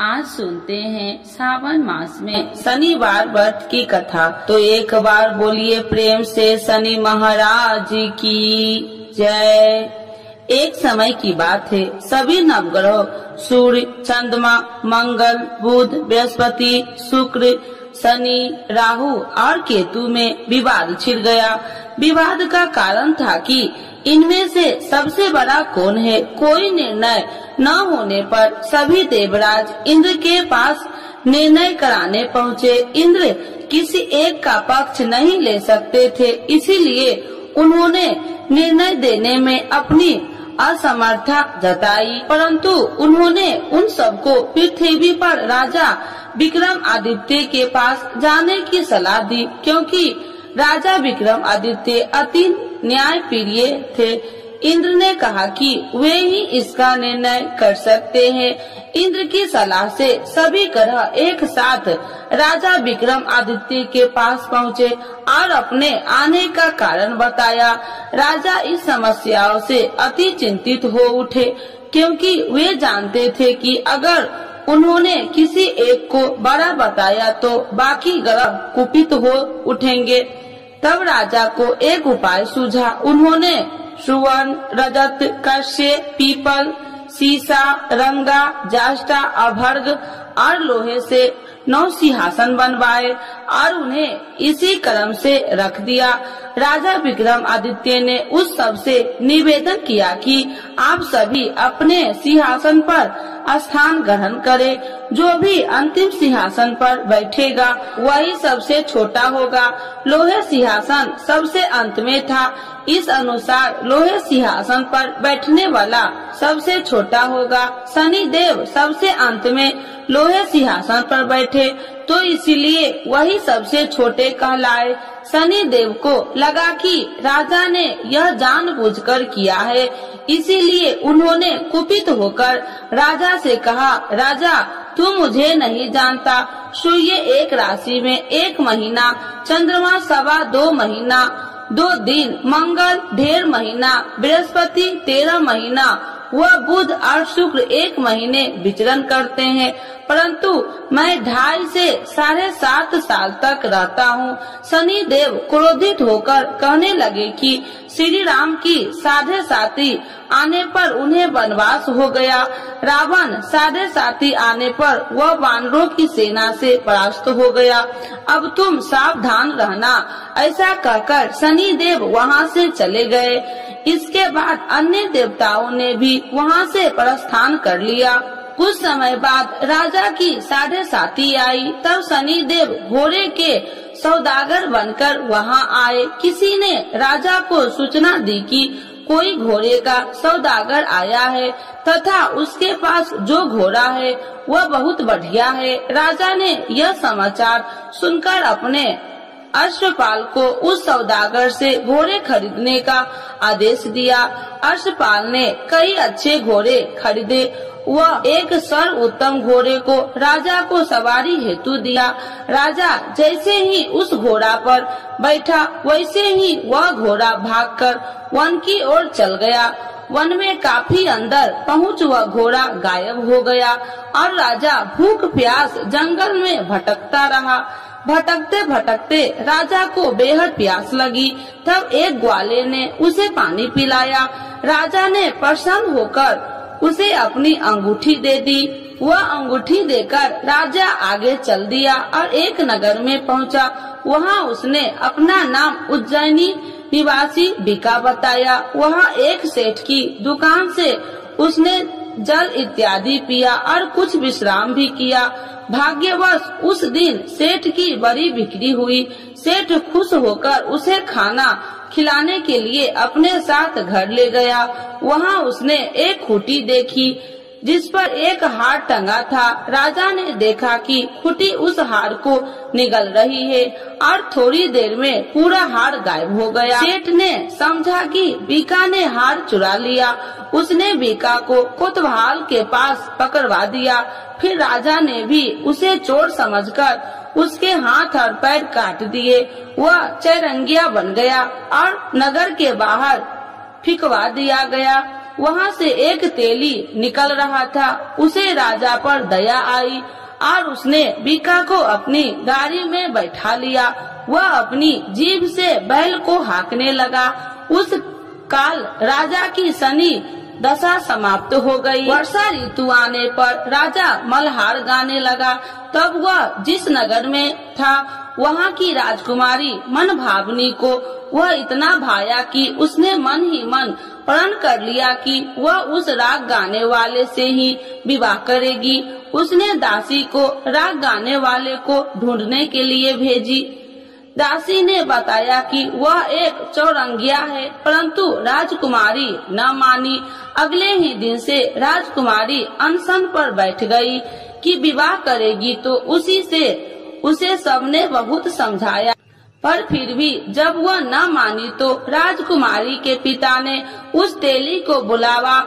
आज सुनते हैं सावन मास में शनिवार व्रत की कथा। तो एक बार बोलिए प्रेम से शनि महाराज की जय। एक समय की बात है, सभी नवग्रह सूर्य, चंद्रमा, मंगल, बुध, बृहस्पति, शुक्र, शनि, राहु और केतु में विवाद छिड़ गया। विवाद का कारण था कि इनमें से सबसे बड़ा कौन है। कोई निर्णय न होने पर सभी देवराज इंद्र के पास निर्णय कराने पहुँचे। इंद्र किसी एक का पक्ष नहीं ले सकते थे, इसीलिए उन्होंने निर्णय देने में अपनी असमर्थता जताई। परंतु उन्होंने उन सबको पृथ्वी पर राजा विक्रमादित्य के पास जाने की सलाह दी, क्योंकि राजा विक्रमादित्य अति न्यायप्रिय थे। इंद्र ने कहा कि वे ही इसका निर्णय कर सकते हैं। इंद्र की सलाह से सभी ग्रह एक साथ राजा विक्रमादित्य के पास पहुँचे और अपने आने का कारण बताया। राजा इस समस्याओं से अति चिंतित हो उठे, क्योंकि वे जानते थे कि अगर उन्होंने किसी एक को बड़ा बताया तो बाकी ग्रह कुपित हो उठेंगे। तब राजा को एक उपाय सूझा। उन्होंने सुवर्ण, रजत, कश्य, पीपल, सीसा, रंगा, जाष्टा, अभर्ग और लोहे से 9 सिंहासन बनवाए और उन्हें इसी क्रम से रख दिया। राजा विक्रमादित्य ने उस सब से निवेदन किया कि आप सभी अपने सिंहासन पर स्थान ग्रहण करें। जो भी अंतिम सिंहासन पर बैठेगा वही सबसे छोटा होगा। लोहे सिंहासन सबसे अंत में था, इस अनुसार लोहे सिंहासन पर बैठने वाला सबसे छोटा होगा। शनि देव सबसे अंत में लोहे सिंहासन पर बैठे, तो इसीलिए वही सबसे छोटे कहलाए। शनि देव को लगा कि राजा ने यह जानबूझकर किया है, इसीलिए उन्होंने कुपित होकर राजा से कहा, राजा तू मुझे नहीं जानता। सूर्य एक राशि में 1 महीना, चंद्रमा 2.25 महीना, 2 दिन, मंगल 1.5 महीना, बृहस्पति 13 महीना, वह बुध और शुक्र 1 महीने विचरण करते हैं, परंतु मैं 2.5 से 7.5 साल तक रहता हूँ। शनि देव क्रोधित होकर कहने लगे कि श्री राम की 7.5 आने पर उन्हें वनवास हो गया। रावण 7.5 आने पर वह वानरों की सेना से परास्त हो गया। अब तुम सावधान रहना। ऐसा कहकर शनि देव वहाँ से चले गए। इसके बाद अन्य देवताओं ने भी वहाँ से प्रस्थान कर लिया। कुछ समय बाद राजा की 7.5 आई, तब शनि देव घोड़े के सौदागर बनकर वहाँ आए। किसी ने राजा को सूचना दी कि कोई घोड़े का सौदागर आया है तथा उसके पास जो घोड़ा है वह बहुत बढ़िया है। राजा ने यह समाचार सुनकर अपने अश्वपाल को उस सौदागर से घोड़े खरीदने का आदेश दिया। अश्वपाल ने कई अच्छे घोड़े खरीदे। वह एक सर्वोत्तम घोड़े को राजा को सवारी हेतु दिया। राजा जैसे ही उस घोड़ा पर बैठा, वैसे ही वह घोड़ा भागकर वन की ओर चल गया। वन में काफी अंदर पहुँच वह घोड़ा गायब हो गया और राजा भूख प्यास जंगल में भटकता रहा। भटकते भटकते राजा को बेहद प्यास लगी। तब एक ग्वाले ने उसे पानी पिलाया। राजा ने प्रसन्न होकर उसे अपनी अंगूठी दे दी। वह अंगूठी देकर राजा आगे चल दिया और एक नगर में पहुंचा। वहां उसने अपना नाम उज्जैनी निवासी बिका बताया। वहां एक सेठ की दुकान से उसने जल इत्यादि पिया और कुछ विश्राम भी किया। भाग्यवश उस दिन सेठ की बड़ी बिक्री हुई। सेठ खुश होकर उसे खाना खिलाने के लिए अपने साथ घर ले गया। वहाँ उसने एक खूंटी देखी जिस पर एक हार टंगा था। राजा ने देखा कि खूंटी उस हार को निगल रही है और थोड़ी देर में पूरा हार गायब हो गया। सेठ ने समझा कि बीका ने हार चुरा लिया। उसने बीका को कोतवाल के पास पकड़वा दिया। फिर राजा ने भी उसे चोर समझकर उसके हाथ और पैर काट दिए। वह चैरंगिया बन गया और नगर के बाहर फिकवा दिया गया। वहाँ से एक तेली निकल रहा था। उसे राजा पर दया आई और उसने बीका को अपनी गाड़ी में बैठा लिया। वह अपनी जीभ से बैल को हाँकने लगा। उस काल राजा की शनि दशा समाप्त हो गई। वर्षा ऋतु आने पर राजा मल्हार गाने लगा। तब वह जिस नगर में था वहाँ की राजकुमारी मन भावनी को वह इतना भाया कि उसने मन ही मन प्रण कर लिया कि वह उस राग गाने वाले से ही विवाह करेगी। उसने दासी को राग गाने वाले को ढूंढने के लिए भेजी। दासी ने बताया कि वह एक चौरंगिया है, परंतु राजकुमारी न मानी। अगले ही दिन से राजकुमारी अनशन पर बैठ गई कि विवाह करेगी तो उसे सबने बहुत समझाया, पर फिर भी जब वह न मानी तो राजकुमारी के पिता ने उस तेली को बुलावा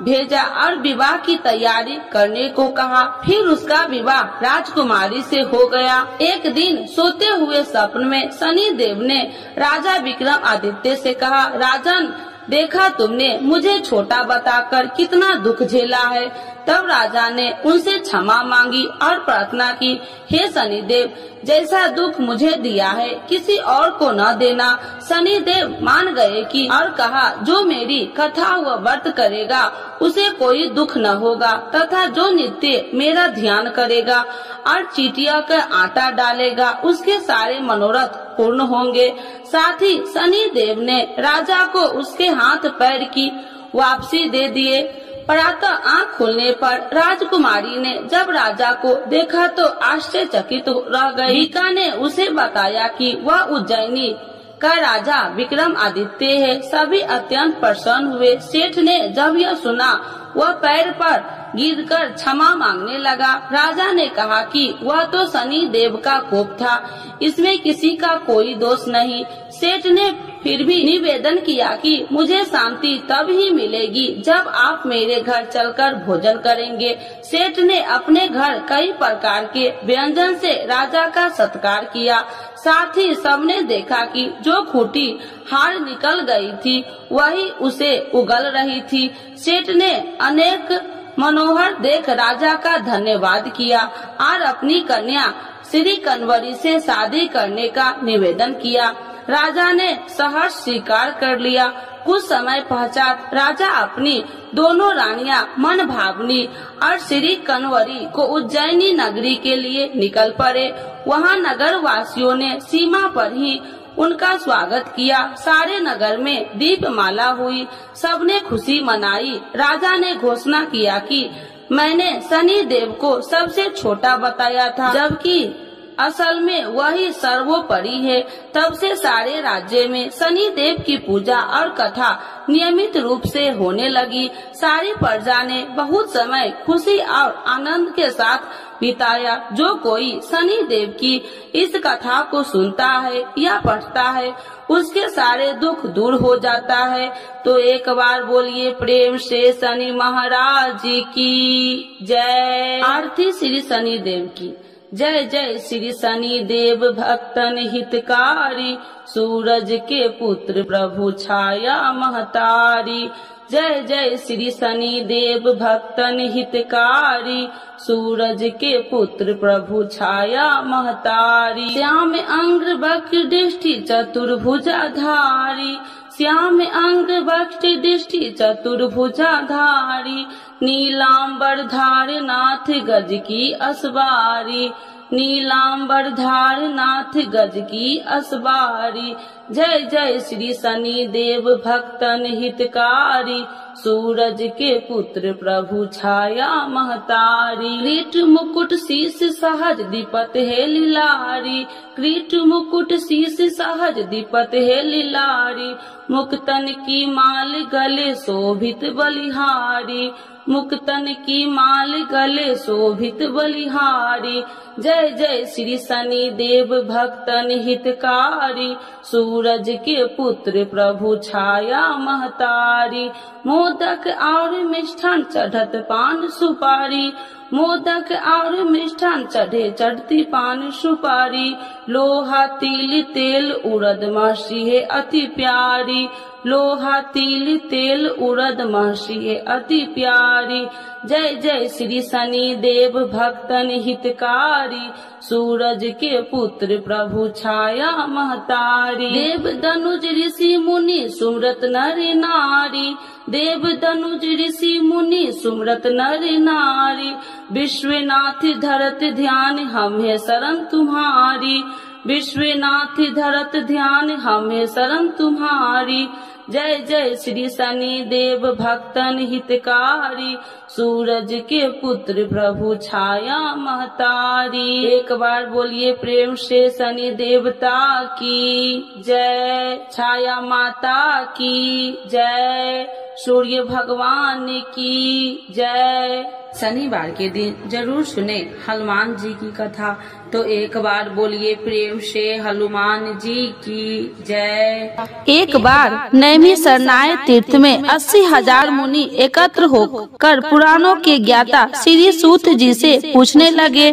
भेजा और विवाह की तैयारी करने को कहा। फिर उसका विवाह राजकुमारी से हो गया। एक दिन सोते हुए स्वप्न में शनि देव ने राजा विक्रम आदित्य से कहा, राजन, देखा तुमने मुझे छोटा बताकर कितना दुख झेला है। तब राजा ने उनसे क्षमा मांगी और प्रार्थना की, हे शनिदेव, जैसा दुख मुझे दिया है किसी और को न देना। शनिदेव मान गए कि और कहा, जो मेरी कथा व व्रत करेगा उसे कोई दुख न होगा, तथा जो नित्य मेरा ध्यान करेगा और चीटिया का आटा डालेगा उसके सारे मनोरथ पूर्ण होंगे। साथ ही शनिदेव ने राजा को उसके हाथ पैर की वापसी दे दिए। प्रातः आँख खुलने पर राजकुमारी ने जब राजा को देखा तो आश्चर्यचकित रह गई। बीका ने उसे बताया कि वह उज्जैनी का राजा विक्रम आदित्य है। सभी अत्यंत प्रसन्न हुए। सेठ ने जब यह सुना वह पैर पर गिरकर क्षमा मांगने लगा। राजा ने कहा कि वह तो शनि देव का कोप था, इसमें किसी का कोई दोष नहीं। सेठ ने फिर भी निवेदन किया कि मुझे शांति तब ही मिलेगी जब आप मेरे घर चलकर भोजन करेंगे। सेठ ने अपने घर कई प्रकार के व्यंजन से राजा का सत्कार किया। साथ ही सबने देखा कि जो खूंटी हार निकल गई थी वही उसे उगल रही थी। सेठ ने अनेक मनोहर देख राजा का धन्यवाद किया और अपनी कन्या श्री कन्वरी से शादी करने का निवेदन किया। राजा ने सहर्ष स्वीकार कर लिया। कुछ समय पश्चात राजा अपनी दोनों रानियां मन भावनी और श्री कन्वरी को उज्जैनी नगरी के लिए निकल पड़े। वहां नगर वासियों ने सीमा पर ही उनका स्वागत किया। सारे नगर में दीपमाला हुई, सबने खुशी मनाई। राजा ने घोषणा किया कि मैंने शनि देव को सबसे छोटा बताया था, जबकि असल में वही सर्वोपरि है। तब से सारे राज्य में शनि देव की पूजा और कथा नियमित रूप से होने लगी। सारी प्रजा ने बहुत समय खुशी और आनंद के साथ बिताया। जो कोई शनि देव की इस कथा को सुनता है या पढ़ता है उसके सारे दुख दूर हो जाता है। तो एक बार बोलिए प्रेम से शनि महाराज की जय। आरती श्री शनि देव की जय। जय श्री शनि देव भक्तन हितकारी, सूरज के पुत्र प्रभु छाया महतारी। जय जय श्री शनि देव भक्तन हितकारी, सूरज के पुत्र प्रभु छाया महतारी। श्याम अंग वक्र दृष्टि चतुर्भुजाधारी, श्याम अंग वक्र दृष्टि चतुर्भुजाधारी। नीलांबर धार नाथ गज की असवारी, नीलांबर धार नाथ गज की असवारी। जय जय श्री शनि देव भक्तन हितकारी, सूरज के पुत्र प्रभु छाया महतारी। क्रीट मुकुट शीश सहज दीपत है लीलारी, क्रीट मुकुट शीश सहज दीपत है लीलारी। मुक्तन की माल गले शोभित बलिहारी, मुक्तन की माल गले शोभित बलिहारी। जय जय श्री शनि देव भक्तन हितकारी, सूरज के पुत्र प्रभु छाया महतारी। मोदक और मिष्ठान चढ़त पान सुपारी, मोदक और मिष्ठान चढ़े चढ़ती पान सुपारी। लोहा तिल तेल उड़द महर्षि है अति प्यारी। लोहा तिल तेल उड़द महर्षि है अति प्यारी। जय जय श्री शनि देव भक्तन हितकारी। सूरज के पुत्र प्रभु छाया महतारी। देव दनुज ऋषि मुनि सुमरत नर नारी। देव दनुज ऋषि मुनि सुमरत नर नारी। विश्वनाथ धरत ध्यान हम है शरण तुम्हारी। विश्वनाथ धरत ध्यान हम है शरण तुम्हारी। जय जय श्री शनि देव भक्तन हितकारी। सूरज के पुत्र प्रभु छाया महतारी। एक बार बोलिए प्रेम से शनि देवता की जय। छाया माता की जय। सूर्य भगवान की जय। शनिवार के दिन जरूर सुने हनुमान जी की कथा। तो एक बार बोलिए प्रेम से हनुमान जी की जय। एक बार नैमी सरनाय तीर्थ में 80,000 मुनि एकत्र होकर पुराणों के ज्ञाता श्री सूत जी से पूछने लगे,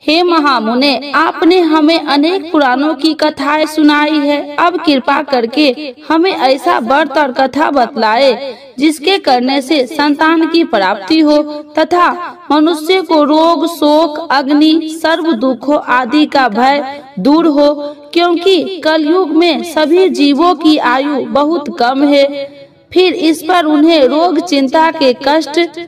हे महामुने, आपने हमें अनेक पुराणों की कथाएं सुनाई है। अब कृपा करके हमें ऐसा व्रत और कथा बतलाए जिसके करने से संतान की प्राप्ति हो तथा मनुष्य को रोग शोक अग्नि सर्व दुखों आदि का भय दूर हो, क्योंकि कलयुग में सभी जीवों की आयु बहुत कम है। फिर इस पर उन्हें रोग चिंता के कष्ट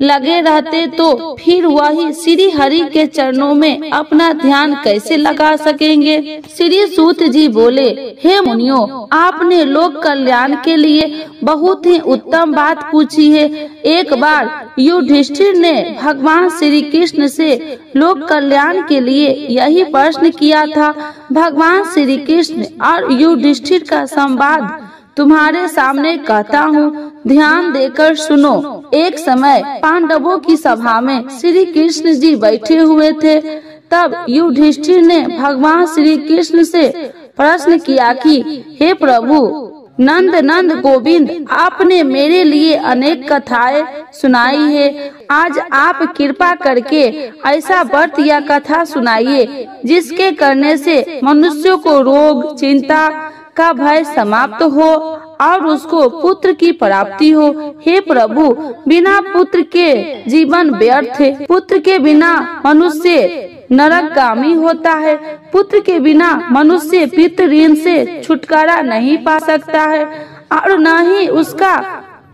लगे रहते तो फिर वही श्री हरि के चरणों में अपना ध्यान कैसे लगा सकेंगे। श्री सूत जी बोले, हे मुनियों, आपने लोक कल्याण के लिए बहुत ही उत्तम बात पूछी है। एक बार युधिष्ठिर ने भगवान श्री कृष्ण से लोक कल्याण के लिए यही प्रश्न किया था। भगवान श्री कृष्ण और युधिष्ठिर का संवाद तुम्हारे सामने कहता हूँ, ध्यान देकर सुनो। एक समय पांडवों की सभा में श्री कृष्ण जी बैठे हुए थे। तब युधिष्ठिर ने भगवान श्री कृष्ण से प्रश्न किया कि हे प्रभु नंद नंद गोविंद, आपने मेरे लिए अनेक कथाएं सुनाई है। आज आप कृपा करके ऐसा व्रत या कथा सुनाइए जिसके करने से मनुष्यों को रोग चिंता का भय समाप्त हो और उसको पुत्र की प्राप्ति हो। हे प्रभु, बिना पुत्र के जीवन व्यर्थ है। पुत्र के बिना मनुष्य नरकगामी होता है। पुत्र के बिना मनुष्य पितृ ऋण से छुटकारा नहीं पा सकता है और न ही उसका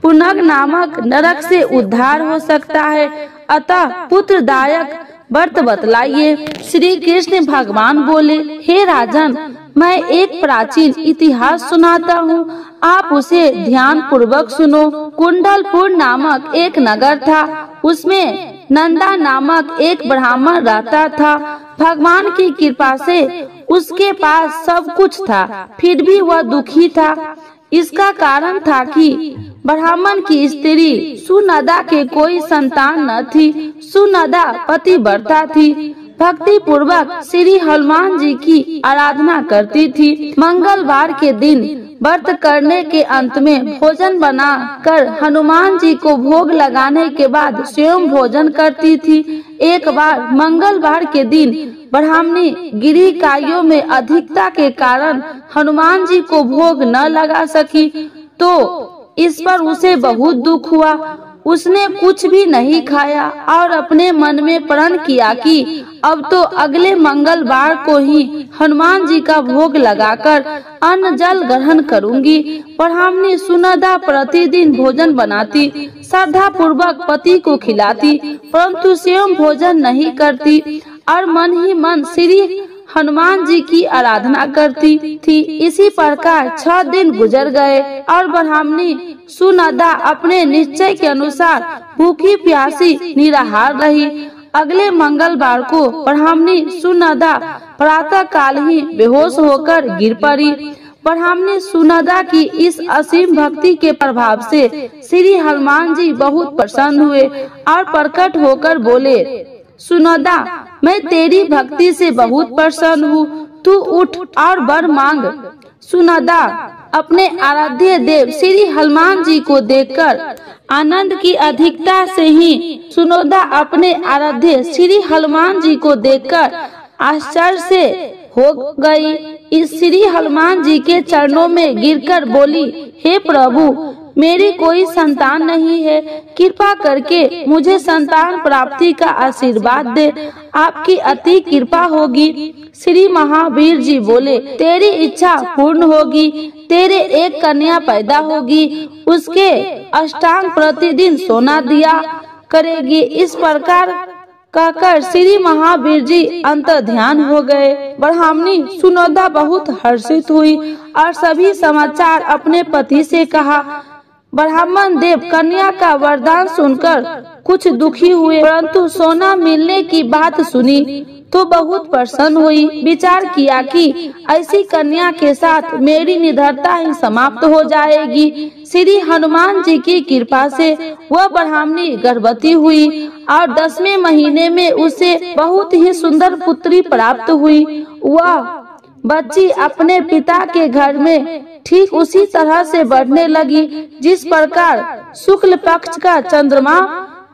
पुनग नामक नरक से उद्धार हो सकता है। अतः पुत्रदायक व्रत बतलाइए। श्री कृष्ण भगवान बोले, हे राजन, मैं एक प्राचीन इतिहास सुनाता हूँ, आप उसे ध्यान पूर्वक सुनो। कुंडलपुर नामक एक नगर था। उसमें नंदा नामक एक ब्राह्मण रहता था। भगवान की कृपा से उसके पास सब कुछ था, फिर भी वह दुखी था। इसका कारण था कि ब्राह्मण की स्त्री सुनदा के कोई संतान न थी। सुनदा पतिव्रता थी, भक्ति पूर्वक श्री हनुमान जी की आराधना करती थी। मंगलवार के दिन व्रत करने के अंत में भोजन बना कर हनुमान जी को भोग लगाने के बाद स्वयं भोजन करती थी। एक बार मंगलवार के दिन ब्राह्मणी गिरिकाइयों में अधिकता के कारण हनुमान जी को भोग न लगा सकी, तो इस पर उसे बहुत दुख हुआ। उसने कुछ भी नहीं खाया और अपने मन में प्रण किया कि अब तो अगले मंगलवार को ही हनुमान जी का भोग लगाकर अन्न जल ग्रहण करूंगी। ब्राह्मणी सुनदा प्रतिदिन भोजन बनाती, श्रद्धा पूर्वक पति को खिलाती, परंतु स्वयं भोजन नहीं करती और मन ही मन श्री हनुमान जी की आराधना करती थी। इसी प्रकार 6 दिन गुजर गए और ब्राह्मणी सुनदा अपने निश्चय के अनुसार भूखी प्यासी निराहार रही। अगले मंगलवार को ब्राह्मणी सुनदा प्रातः काल ही बेहोश होकर गिर पड़ी। ब्राह्मणी सुनदा की इस असीम भक्ति के प्रभाव से श्री हनुमान जी बहुत प्रसन्न हुए और प्रकट होकर बोले, सुनदा, मैं तेरी भक्ति से बहुत प्रसन्न हूँ, तू उठ और वर मांग। सुनदा अपने आराध्य देव श्री हनुमान जी को देखकर आनंद की अधिकता से ही सुनदा अपने आराध्य श्री हनुमान जी को देखकर आश्चर्य से हो गई। इस श्री हनुमान जी के चरणों में गिरकर बोली, हे प्रभु, मेरी कोई संतान नहीं है, कृपा करके मुझे संतान प्राप्ति का आशीर्वाद दे, आपकी अति कृपा होगी। श्री महावीर जी बोले, तेरी इच्छा पूर्ण होगी, तेरे एक कन्या पैदा होगी, उसके अष्टांग प्रतिदिन सोना दिया करेगी। इस प्रकार कहकर श्री महावीर जी अंतर ध्यान हो गए। ब्राह्मणी सुनोदा बहुत हर्षित हुई और सभी समाचार अपने पति से कहा। ब्राह्मण देव कन्या का वरदान सुनकर कुछ दुखी हुए, परंतु सोना मिलने की बात सुनी तो बहुत प्रसन्न हुई। विचार किया कि ऐसी कन्या के साथ मेरी निधरता ही समाप्त हो जाएगी। श्री हनुमान जी की कृपा से वह ब्राह्मणी गर्भवती हुई और 10वें महीने में उसे बहुत ही सुंदर पुत्री प्राप्त हुई। वह बच्ची अपने पिता के घर में ठीक उसी तरह से बढ़ने लगी जिस प्रकार शुक्ल पक्ष का चंद्रमा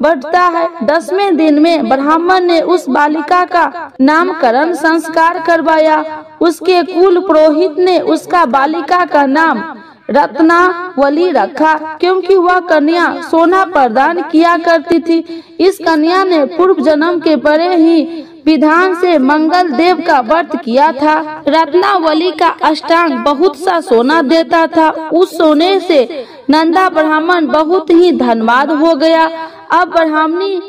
बढ़ता है। 10वें दिन में ब्राह्मण ने उस बालिका का नामकरण संस्कार करवाया। उसके कुल पुरोहित ने उसका बालिका का नाम रत्नावली रखा, क्योंकि वह कन्या सोना प्रदान किया करती थी। इस कन्या ने पूर्व जन्म के बड़े ही विधान से मंगल देव का व्रत किया था। रत्नावली का अष्टांग बहुत सा सोना देता था। उस सोने से नंदा ब्राह्मण बहुत ही धनवान हो गया। अब ब्राह्मणी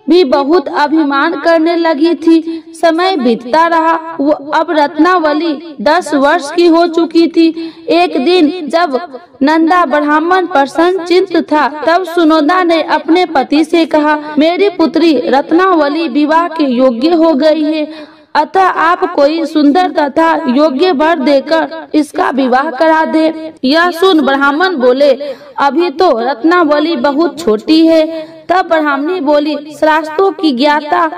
भी बहुत अभिमान करने लगी थी। समय बीतता रहा। वो अब रत्नावली 10 वर्ष की हो चुकी थी। एक दिन जब नंदा ब्राह्मण प्रसन्न चित्त था, तब सुनोदा ने अपने पति से कहा, मेरी पुत्री रत्नावली विवाह के योग्य हो गई है, अतः आप कोई सुंदर तथा योग्य वर देकर इसका विवाह करा दे। यह सुन ब्राह्मण बोले, अभी तो रत्नावली बहुत छोटी है। तब ब्राह्मणी बोली, शास्त्रों की ज्ञाता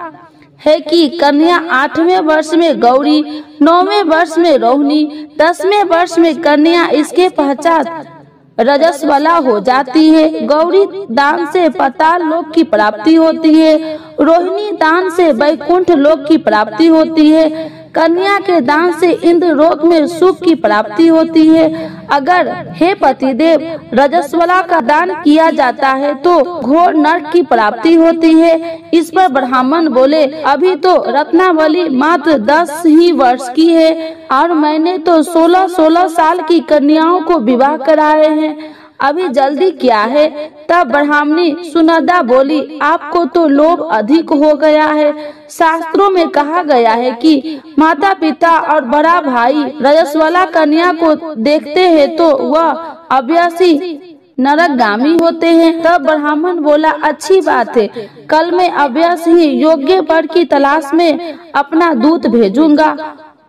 है कि कन्या 8वें वर्ष में गौरी, 9वें वर्ष में रोहिणी, 10वें वर्ष में कन्या इसके पश्चात रजस्वला हो जाती है। गौरी दान से पाताल लोक की प्राप्ति होती है, रोहिणी दान से वैकुंठ लोक की प्राप्ति होती है, कन्या के दान से इंद्र लोक में सुख की प्राप्ति होती है। अगर हे पतिदेव रजस्वला का दान किया जाता है तो घोर नरक की प्राप्ति होती है। इस पर ब्राह्मण बोले, अभी तो रत्नावली मात्र 10 ही वर्ष की है और मैंने तो 16-16 साल की कन्याओं को विवाह कराए हैं, अभी जल्दी क्या है। तब ब्राह्मणी सुनोदा बोली, आपको तो लोभ अधिक हो गया है। शास्त्रों में कहा गया है कि माता पिता और बड़ा भाई रजस्वला कन्या को देखते हैं तो वह अव्यासी नरकगामी होते हैं। तब ब्राह्मण बोला, अच्छी बात है, कल मैं अव्यास ही योग्य वर की तलाश में अपना दूत भेजूंगा।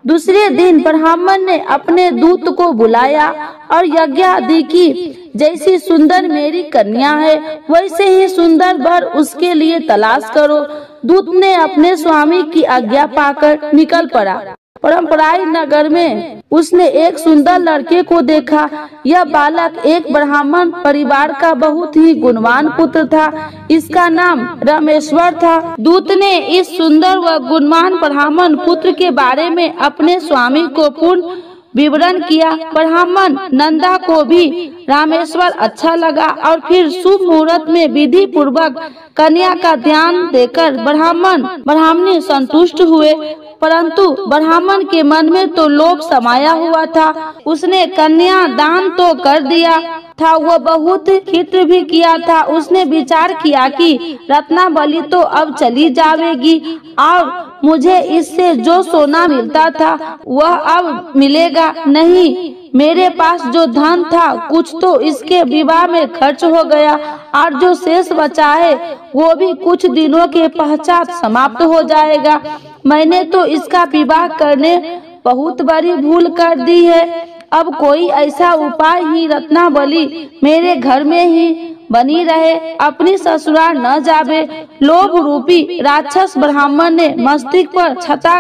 दूसरे दिन ब्राह्मण ने अपने दूत को बुलाया और यज्ञ आदि की, जैसी सुंदर मेरी कन्या है वैसे ही सुंदर वर उसके लिए तलाश करो। दूत ने अपने स्वामी की आज्ञा पाकर निकल पड़ा। परंपराई नगर में उसने एक सुंदर लड़के को देखा। यह बालक एक ब्राह्मण परिवार का बहुत ही गुणवान पुत्र था। इसका नाम रामेश्वर था। दूत ने इस सुंदर व गुणवान ब्राह्मण पुत्र के बारे में अपने स्वामी को पूर्ण विवरण किया। ब्राह्मण नंदा को भी रामेश्वर अच्छा लगा और फिर शुभ मुहूर्त में विधि पूर्वक कन्या का ध्यान देकर ब्राह्मणी संतुष्ट हुए। परंतु ब्राह्मण के मन में तो लोभ समाया हुआ था। उसने कन्या दान तो कर दिया था, वह बहुत खित्र भी किया था। उसने विचार किया कि रत्नावली तो अब चली जाएगी और मुझे इससे जो सोना मिलता था वह अब मिलेगा नहीं। मेरे पास जो धन था कुछ तो इसके विवाह में खर्च हो गया और जो शेष बचा है वो भी कुछ दिनों के पश्चात समाप्त हो जाएगा। मैंने तो इसका विवाह करने बहुत बड़ी भूल कर दी है। अब कोई ऐसा उपाय ही रत्नावली मेरे घर में ही बनी रहे, अपनी ससुराल न जावे। लोभ रूपी राक्षस ब्राह्मण ने मस्तिष्क पर छता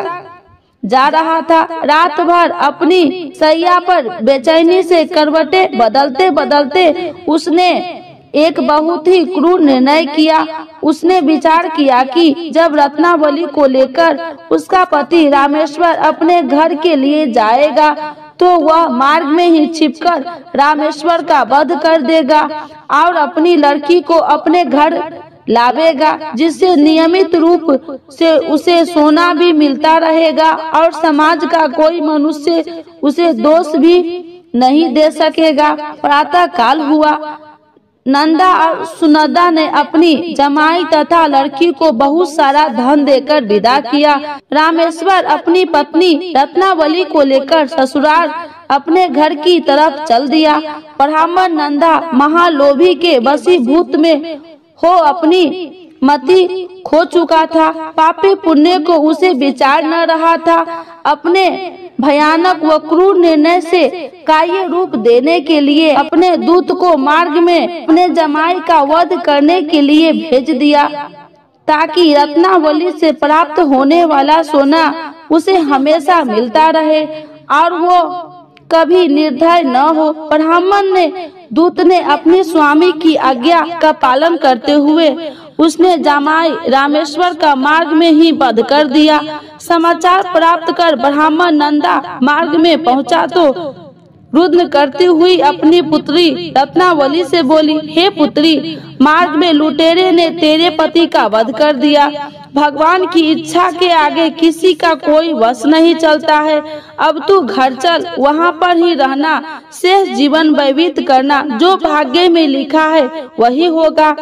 जा रहा था। रात भर अपनी सैया पर बेचैनी से करवटें बदलते बदलते उसने एक बहुत ही क्रूर निर्णय किया। उसने विचार किया कि जब रत्नावली को लेकर उसका पति रामेश्वर अपने घर के लिए जाएगा तो वह मार्ग में ही छिपकर रामेश्वर का वध कर देगा और अपनी लड़की को अपने घर लावेगा, जिससे नियमित रूप से उसे सोना भी मिलता रहेगा और समाज का कोई मनुष्य उसे दोष भी नहीं दे सकेगा। प्रातः काल हुआ। नंदा और सुनंदा ने अपनी जमाई तथा लड़की को बहुत सारा धन देकर विदा किया। रामेश्वर अपनी पत्नी रत्नावली को लेकर ससुराल अपने घर की तरफ चल दिया। ब्राह्मण नंदा महालोभी के वशीभूत में हो अपनी मति खो चुका था। पापी पुण्य को उसे विचार न रहा था। अपने भयानक व क्रूर निर्णय से कार्य रूप देने के लिए अपने दूत को मार्ग में अपने जमाई का वध करने के लिए भेज दिया, ताकि रत्नावली से प्राप्त होने वाला सोना उसे हमेशा मिलता रहे और वो कभी निर्दय न हो। ब्राह्मण ने दूत ने अपने स्वामी की आज्ञा का पालन करते हुए उसने जमाई रामेश्वर का मार्ग में ही वध कर दिया। समाचार प्राप्त कर ब्राह्मण नंदा मार्ग में पहुंचा तो रुद्र करती हुई अपनी पुत्री रत्नावली से बोली, हे पुत्री, मार्ग में लुटेरे ने तेरे पति का वध कर दिया। भगवान की इच्छा के आगे किसी का कोई वश नहीं चलता है। अब तू घर चल, वहाँ पर ही रहना, शेष जीवन व्यतीत करना। जो भाग्य में लिखा है वही होगा।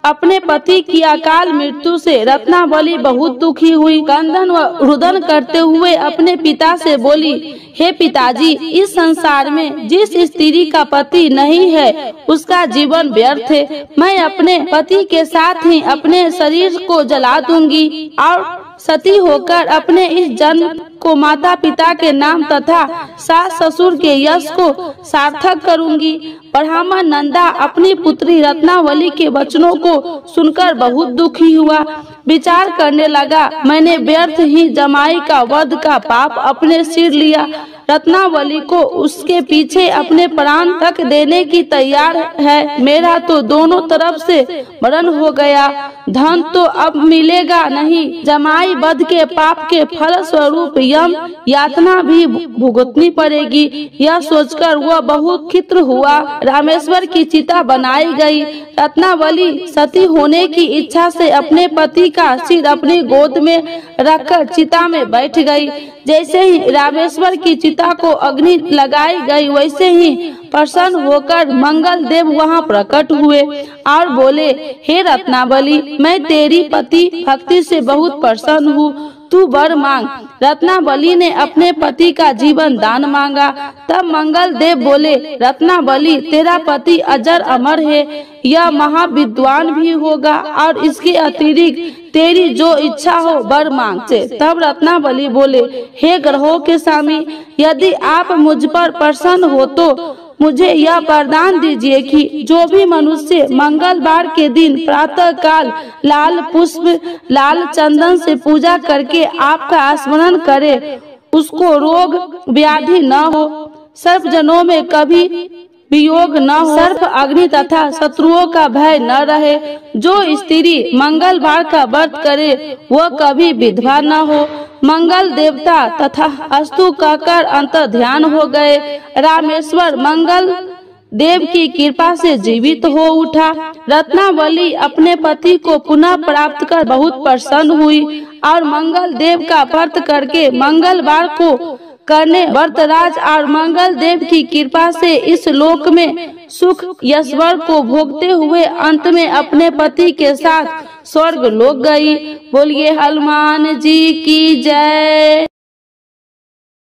अपने पति की अकाल मृत्यु से रत्नावली बहुत दुखी हुई। क्रंदन व रुदन करते हुए अपने पिता से बोली, हे पिताजी, इस संसार में जिस स्त्री का पति नहीं है उसका जीवन व्यर्थ है। मैं अपने पति के साथ ही अपने शरीर को जला दूंगी और सती होकर अपने इस जन्म को माता पिता के नाम तथा सास ससुर के यश को सार्थक करूंगी। ब्राह्मण नंदा अपनी पुत्री रत्नावली के वचनों को सुनकर बहुत दुखी हुआ। विचार करने लगा, मैंने व्यर्थ ही जमाई का वध का पाप अपने सिर लिया। रत्नावली को उसके पीछे अपने प्राण तक देने की तैयार है। मेरा तो दोनों तरफ से मरण हो गया। धन तो अब मिलेगा नहीं। जमाई वध के पाप के फल स्वरूप यम यातना भी भुगतनी पड़ेगी। यह सोचकर वह बहुत खिन्न हुआ। रामेश्वर की चिता बनाई गई। रत्नावली सती होने की इच्छा से अपने पति का सिर अपनी गोद में रखकर चिता में बैठ गई। जैसे ही रामेश्वर की चिता को अग्नि लगाई गई, वैसे ही प्रसन्न होकर मंगल देव वहाँ प्रकट हुए और बोले, हे रत्नावली, मैं तेरी पति भक्ति से बहुत प्रसन्न हूँ, तू वर मांग। रत्नावली ने अपने पति का जीवन दान मांगा। तब मंगल देव बोले, रत्नावली, तेरा पति अजर अमर है, यह महाविद्वान भी होगा और इसके अतिरिक्त तेरी जो इच्छा हो वर मांग से। तब रत्नावली बोले, हे ग्रहों के स्वामी, यदि आप मुझ पर प्रसन्न हो तो मुझे यह वरदान दीजिए कि जो भी मनुष्य मंगलवार के दिन प्रातः काल लाल पुष्प लाल चंदन से पूजा करके आपका स्मरण करे, उसको रोग व्याधि न हो, सर्प जनों में कभी वियोग न हो, सर्प अग्नि तथा शत्रुओं का भय न रहे। जो स्त्री मंगलवार का व्रत करे वह कभी विधवा न हो। मंगल देवता तथा अस्तु कहकर अंतर ध्यान हो गए। रामेश्वर मंगल देव की कृपा से जीवित हो उठा। रत्नावली अपने पति को पुनः प्राप्त कर बहुत प्रसन्न हुई और मंगल देव का व्रत करके मंगलवार को करने व्रतराज और मंगल देव की कृपा से इस लोक में सुख यशवर को भोगते हुए अंत में अपने पति के साथ स्वर्ग लोक गई। बोलिए हनुमान जी की जय।